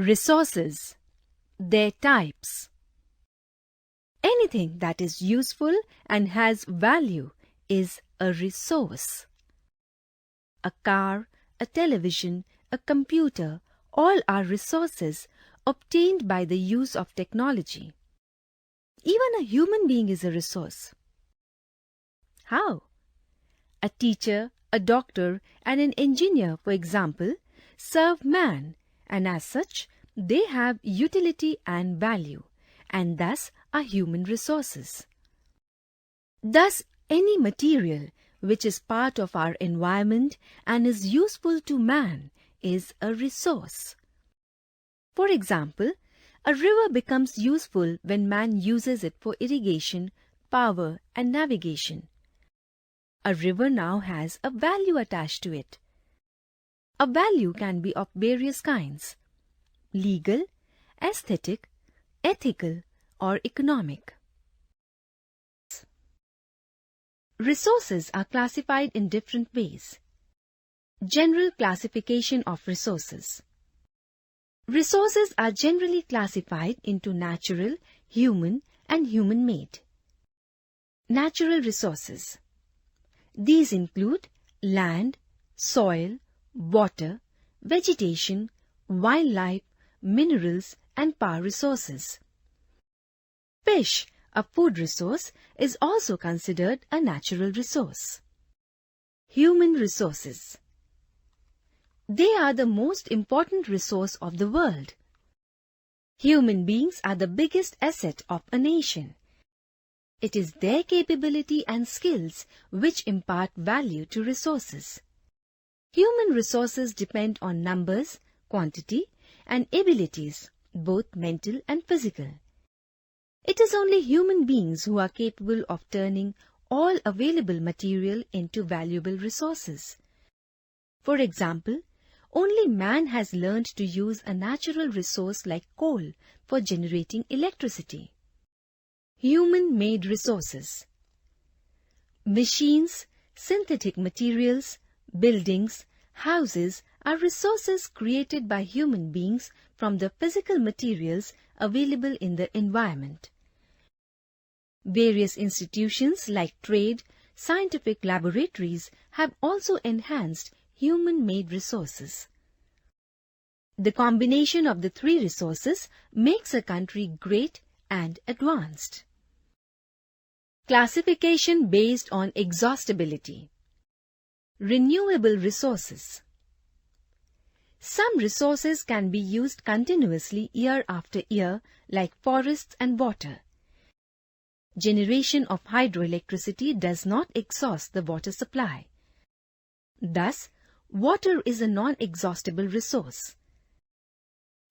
Resources. Their types. Anything that is useful and has value is a resource. A car, a television, a computer, all are resources obtained by the use of technology. Even a human being is a resource. How? A teacher, a doctor, and an engineer, for example, serve man, and as such, they have utility and value, and thus are human resources. Thus, any material which is part of our environment and is useful to man is a resource. For example, a river becomes useful when man uses it for irrigation, power, and navigation. A river now has a value attached to it. A value can be of various kinds: legal, aesthetic, ethical, or economic. Resources are classified in different ways. General classification of resources. Resources are generally classified into natural, human, and human-made. Natural resources. These include land, soil, water, vegetation, wildlife, minerals, and power resources. Fish, a food resource, is also considered a natural resource. Human resources. They are the most important resource of the world. Human beings are the biggest asset of a nation. It is their capability and skills which impart value to resources. Human resources depend on numbers, quantity, and abilities, both mental and physical. It is only human beings who are capable of turning all available material into valuable resources. For example, only man has learned to use a natural resource like coal for generating electricity. Human-made resources. Machines, synthetic materials, buildings, houses are resources created by human beings from the physical materials available in the environment. Various institutions like trade, scientific laboratories have also enhanced human-made resources. The combination of the three resources makes a country great and advanced. Classification based on exhaustibility. Renewable resources. Some resources can be used continuously year after year, like forests and water. Generation of hydroelectricity does not exhaust the water supply. Thus, water is a non-exhaustible resource.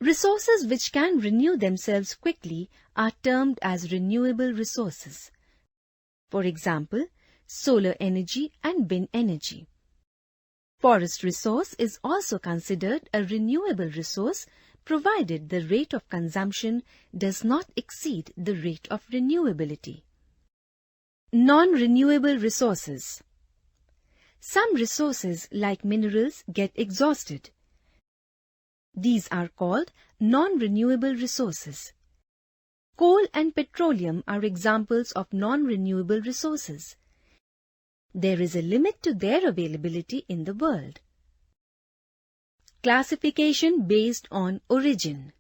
Resources which can renew themselves quickly are termed as renewable resources. For example, solar energy and wind energy. Forest resource is also considered a renewable resource provided the rate of consumption does not exceed the rate of renewability. Non-renewable resources. Some resources like minerals get exhausted. These are called non-renewable resources. Coal and petroleum are examples of non-renewable resources. There is a limit to their availability in the world. Classification based on origin.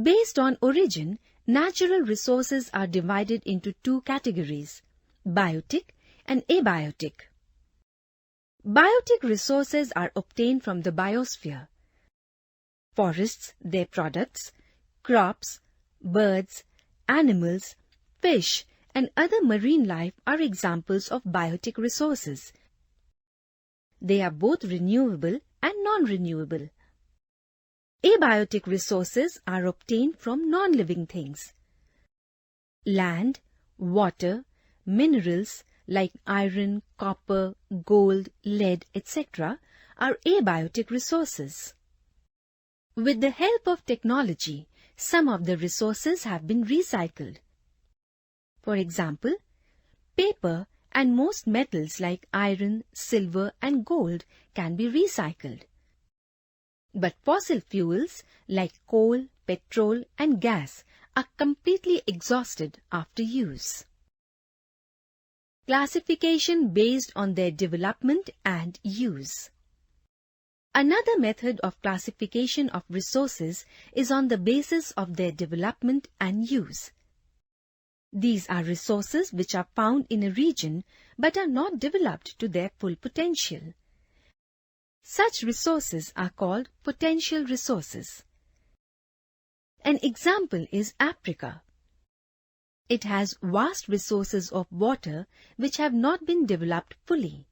Based on origin, natural resources are divided into two categories: biotic and abiotic. Biotic resources are obtained from the biosphere. Forests, their products, crops, birds, animals, fish, and other marine life are examples of biotic resources. They are both renewable and non-renewable. Abiotic resources are obtained from non-living things. Land, water, minerals like iron, copper, gold, lead, etc. are abiotic resources. With the help of technology, some of the resources have been recycled. For example, paper and most metals like iron, silver, and gold can be recycled. But fossil fuels like coal, petrol and gas are completely exhausted after use. Classification based on their development and use. Another method of classification of resources is on the basis of their development and use. These are resources which are found in a region but are not developed to their full potential. Such resources are called potential resources. An example is Africa. It has vast resources of water which have not been developed fully.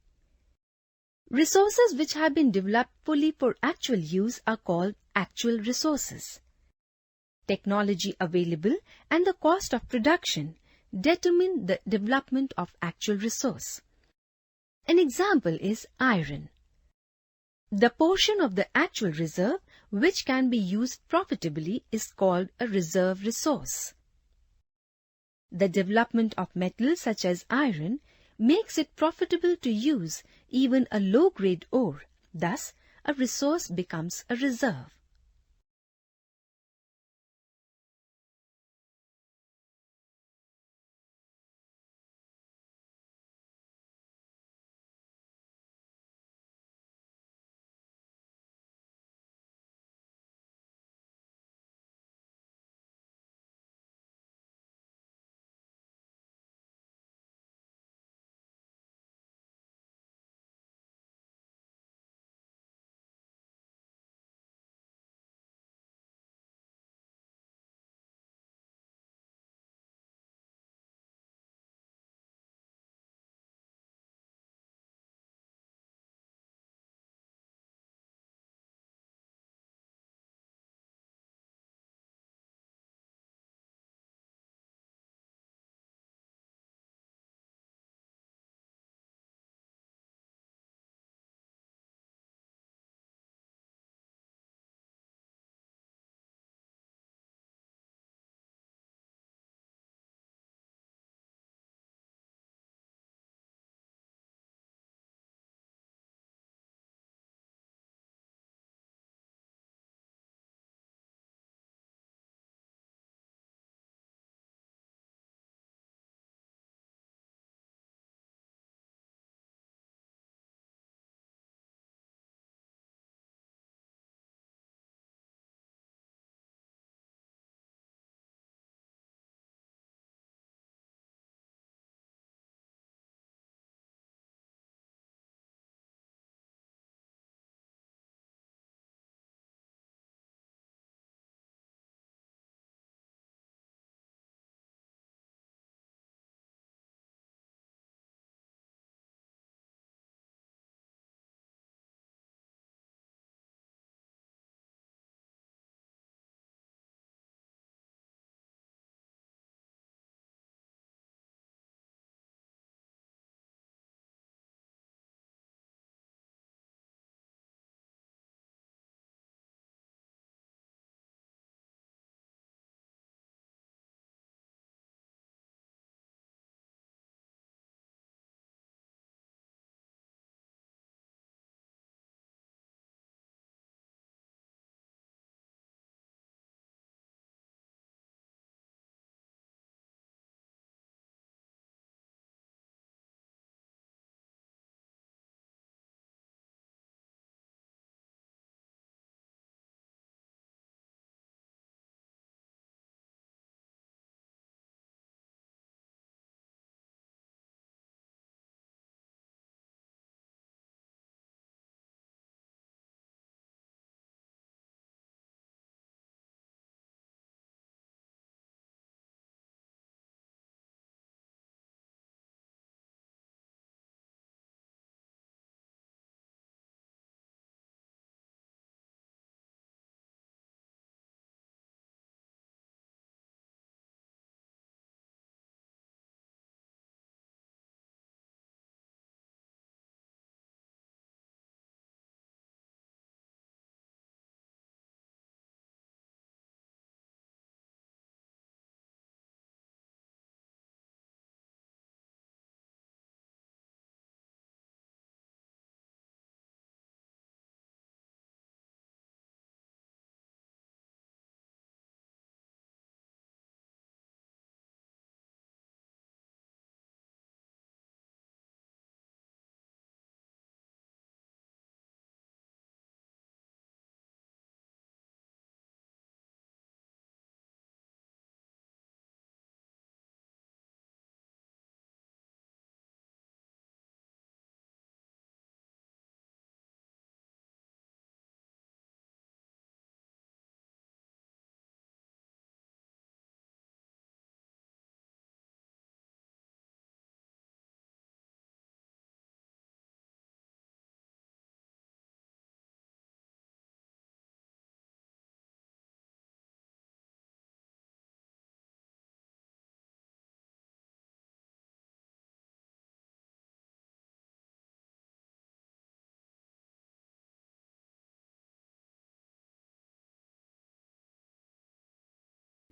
Resources which have been developed fully for actual use are called actual resources. Technology available and the cost of production determine the development of actual resource. An example is iron. The portion of the actual reserve which can be used profitably is called a reserve resource. The development of metals such as iron makes it profitable to use even a low-grade ore. Thus, a resource becomes a reserve.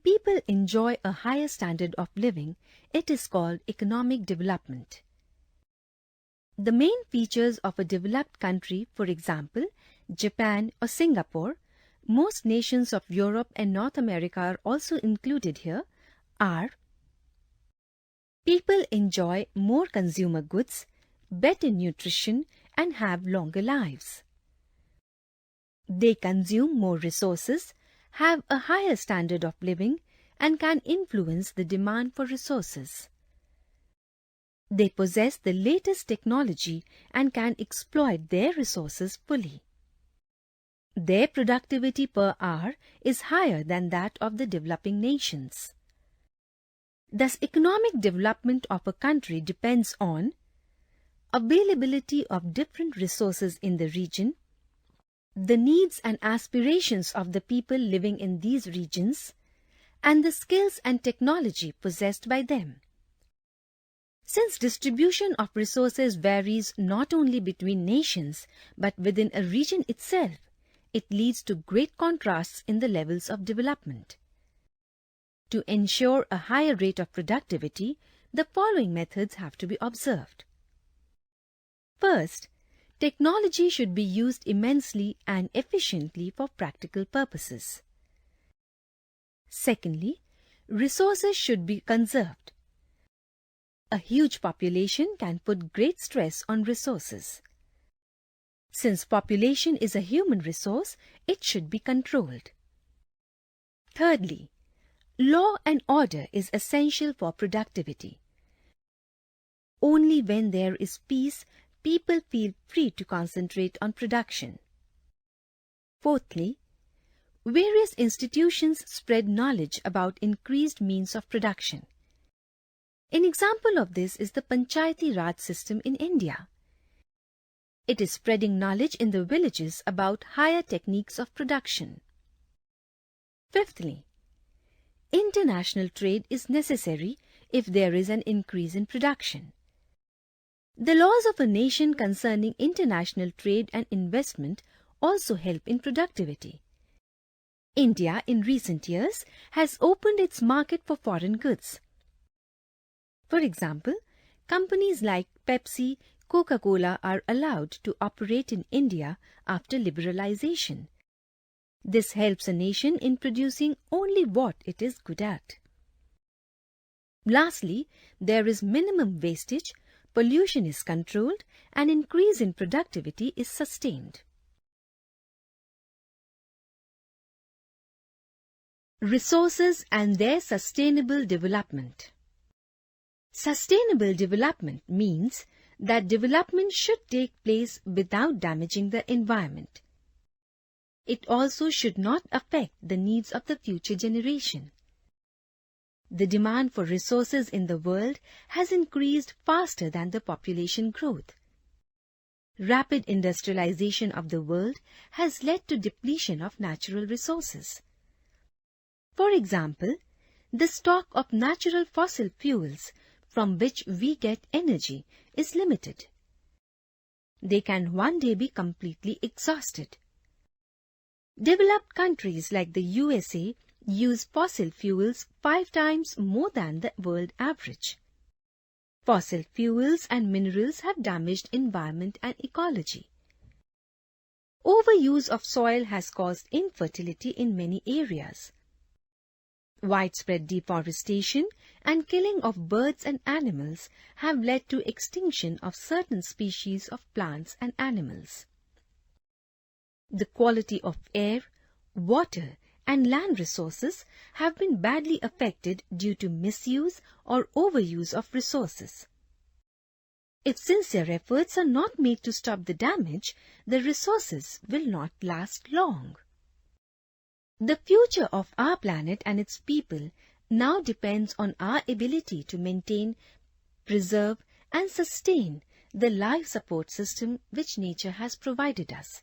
people enjoy a higher standard of living, it is called economic development. The main features of a developed country, for example, Japan or Singapore, most nations of Europe and North America are also included here, are: people enjoy more consumer goods, better nutrition, and have longer lives. They consume more resources, have a higher standard of living, and can influence the demand for resources. They possess the latest technology and can exploit their resources fully. Their productivity per hour is higher than that of the developing nations. Thus, economic development of a country depends on availability of different resources in the region, the needs and aspirations of the people living in these regions, and the skills and technology possessed by them. Since distribution of resources varies not only between nations but within a region itself, it leads to great contrasts in the levels of development. To ensure a higher rate of productivity, the following methods have to be observed. First, technology should be used immensely and efficiently for practical purposes. Secondly, resources should be conserved. A huge population can put great stress on resources. Since population is a human resource, it should be controlled. Thirdly, law and order is essential for productivity. Only when there is peace, people feel free to concentrate on production. Fourthly, various institutions spread knowledge about increased means of production. An example of this is the Panchayati Raj system in India. It is spreading knowledge in the villages about higher techniques of production. Fifthly, international trade is necessary if there is an increase in production. The laws of a nation concerning international trade and investment also help in productivity. India in recent years has opened its market for foreign goods. For example, companies like Pepsi, Coca-Cola are allowed to operate in India after liberalization. This helps a nation in producing only what it is good at. Lastly, there is minimum wastage, pollution is controlled, and increase in productivity is sustained. Resources and their sustainable development. Sustainable development means that development should take place without damaging the environment. It also should not affect the needs of the future generation. The demand for resources in the world has increased faster than the population growth. Rapid industrialization of the world has led to depletion of natural resources. For example, the stock of natural fossil fuels from which we get energy is limited. They can one day be completely exhausted. Developed countries like the USA use fossil fuels 5 times more than the world average. Fossil fuels and minerals have damaged environment and ecology. Overuse of soil has caused infertility in many areas. Widespread deforestation and killing of birds and animals have led to extinction of certain species of plants and animals. The quality of air, water, and land resources have been badly affected due to misuse or overuse of resources. If sincere efforts are not made to stop the damage, the resources will not last long. The future of our planet and its people now depends on our ability to maintain, preserve, and sustain the life support system which nature has provided us.